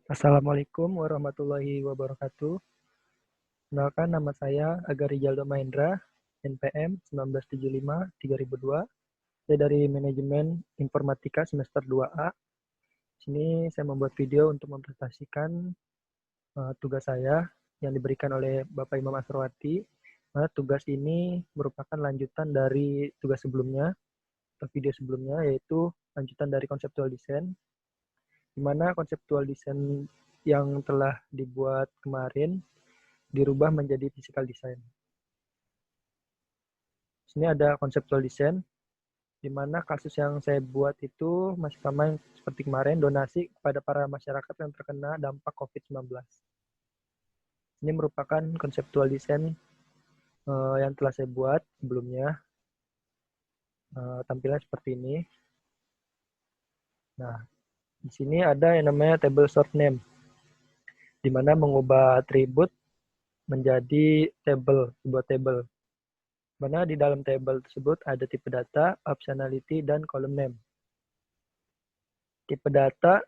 Assalamualaikum warahmatullahi wabarakatuh. Kenalkan nama saya Aga Rijaldo Mahendra, NPM 1975-3002. Saya dari Manajemen Informatika semester 2A. Di sini saya membuat video untuk mempresentasikan tugas saya yang diberikan oleh Bapak Imam Asrowati. Nah, tugas ini merupakan lanjutan dari tugas sebelumnya atau video sebelumnya, yaitu lanjutan dari konseptual desain, di mana konseptual desain yang telah dibuat kemarin dirubah menjadi physical design. Di sini ada konseptual design, di mana kasus yang saya buat itu masih sama yang seperti kemarin, donasi kepada para masyarakat yang terkena dampak COVID-19. Ini merupakan konseptual design yang telah saya buat sebelumnya. Tampilan seperti ini. Nah, di sini ada yang namanya table short name, di mana mengubah atribut menjadi table, sebuah table. Mana di dalam table tersebut ada tipe data, optionality, dan column name. Tipe data,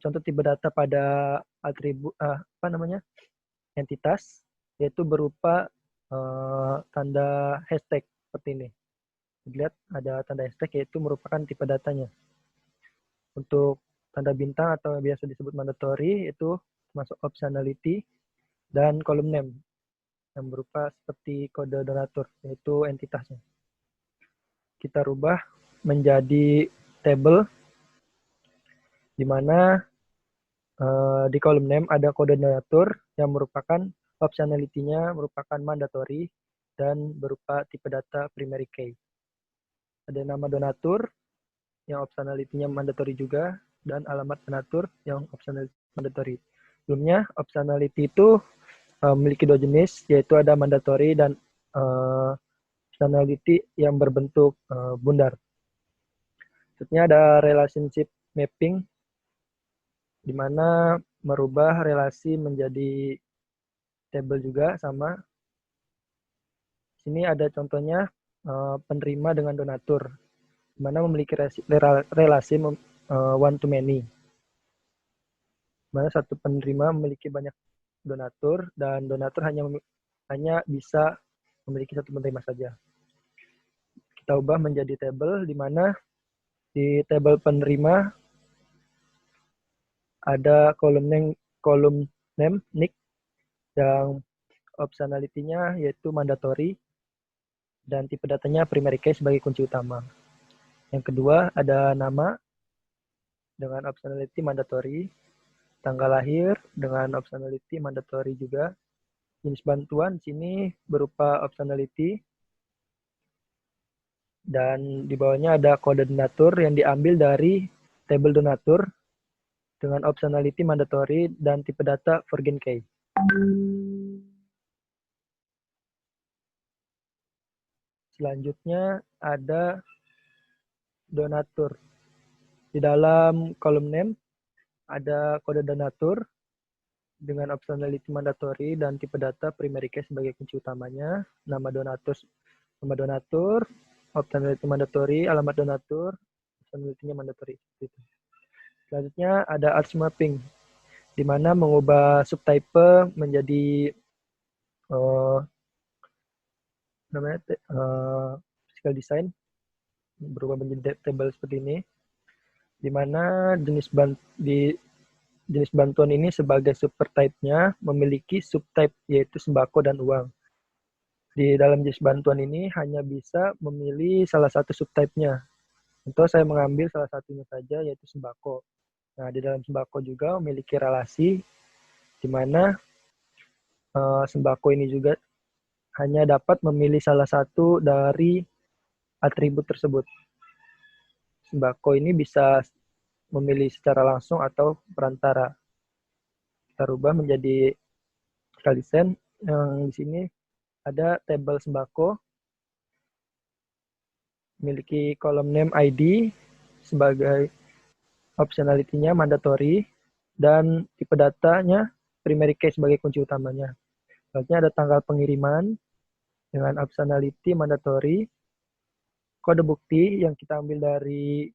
contoh tipe data pada atribut entitas, yaitu berupa tanda hashtag seperti ini. Lihat ada tanda hashtag, yaitu merupakan tipe datanya. Untuk tanda bintang atau biasa disebut mandatory, itu masuk optionality, dan column name yang berupa seperti kode donatur, yaitu entitasnya. Kita rubah menjadi table, di mana di column name ada kode donatur yang merupakan optionality-nya merupakan mandatory dan berupa tipe data primary key. Ada nama donatur yang optionality-nya mandatory juga, dan alamat donatur yang optionality mandatory. Sebelumnya, optionality itu memiliki dua jenis, yaitu ada mandatory dan optionality yang berbentuk bundar. Selanjutnya ada relationship mapping, di mana merubah relasi menjadi table juga sama. Sini ada contohnya penerima dengan donatur, di mana memiliki relasi one to many. Di mana satu penerima memiliki banyak donatur dan donatur hanya bisa memiliki satu penerima saja. Kita ubah menjadi table, di mana di table penerima ada kolom name, nick, yang optionality-nya yaitu mandatory, dan tipe datanya primary key sebagai kunci utama. Yang kedua ada nama dengan optionality mandatory, tanggal lahir dengan optionality mandatory juga. Jenis bantuan di sini berupa optionality, dan di bawahnya ada kode donatur yang diambil dari table donatur dengan optionality mandatory dan tipe data forgotten key. Selanjutnya ada donatur. Di dalam kolom name ada kode donatur dengan optionality mandatory dan tipe data primary key sebagai kunci utamanya. Nama donatur, optionality mandatory, alamat donatur, optionality-nya mandatory. Selanjutnya ada arch mapping, di mana mengubah subtype menjadi physical design, berubah menjadi table seperti ini, di mana jenis bantuan ini sebagai subtype-nya memiliki subtype, yaitu sembako dan uang. Di dalam jenis bantuan ini hanya bisa memilih salah satu subtype-nya. Untuk saya mengambil salah satunya saja, yaitu sembako. Nah, di dalam sembako juga memiliki relasi, di mana sembako ini juga hanya dapat memilih salah satu dari atribut tersebut. Sembako ini bisa memilih secara langsung atau perantara. Kita rubah menjadi desain yang di sini ada table sembako, memiliki kolom name ID sebagai optionality-nya mandatory, dan tipe datanya primary key sebagai kunci utamanya. Selanjutnya ada tanggal pengiriman dengan optionality mandatory, kode bukti yang kita ambil dari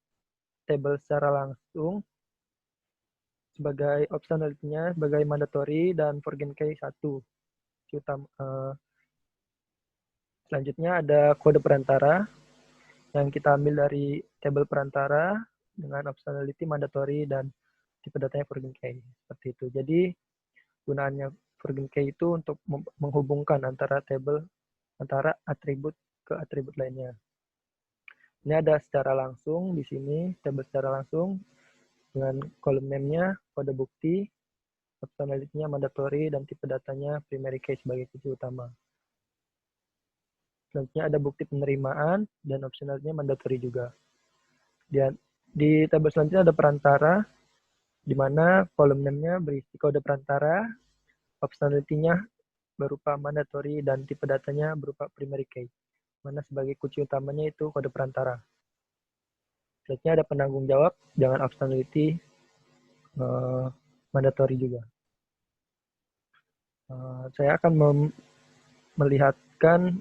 table secara langsung, sebagai optionality-nya sebagai mandatory dan forgen key 1. Selanjutnya ada kode perantara yang kita ambil dari tabel perantara dengan optionality mandatory dan tipe datanya forgen key. Seperti itu. Jadi gunaannya forgen key itu untuk menghubungkan antara atribut ke atribut lainnya. Ini ada secara langsung di sini, tabel secara langsung dengan kolom name-nya, kode bukti, optionality-nya mandatory, dan tipe datanya primary key sebagai kunci utama. Selanjutnya ada bukti penerimaan dan optionality-nya mandatory juga. Dan di tabel selanjutnya ada perantara, di mana kolom name-nya berisi kode perantara, optionality-nya berupa mandatory, dan tipe datanya berupa primary key, mana sebagai kunci utamanya itu kode perantara. Selanjutnya ada penanggung jawab, jangan optionality, mandatory juga. Saya akan memperlihatkan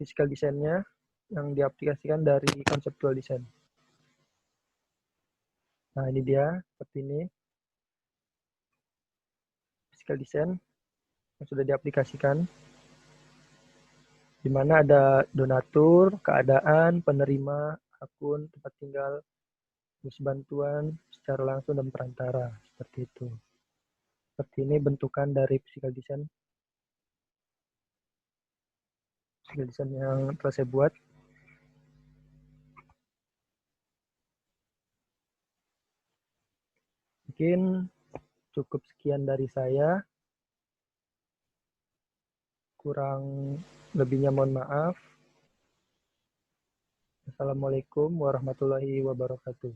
physical design-nya yang diaplikasikan dari conceptual design. Nah, ini dia, seperti ini. Physical design yang sudah diaplikasikan, di mana ada donatur, keadaan, penerima, akun, tempat tinggal, jenis bantuan, secara langsung, dan perantara. Seperti itu. Seperti ini bentukan dari physical design. Physical design yang telah saya buat. Mungkin cukup sekian dari saya. Kurang lebihnya mohon maaf. Assalamualaikum warahmatullahi wabarakatuh.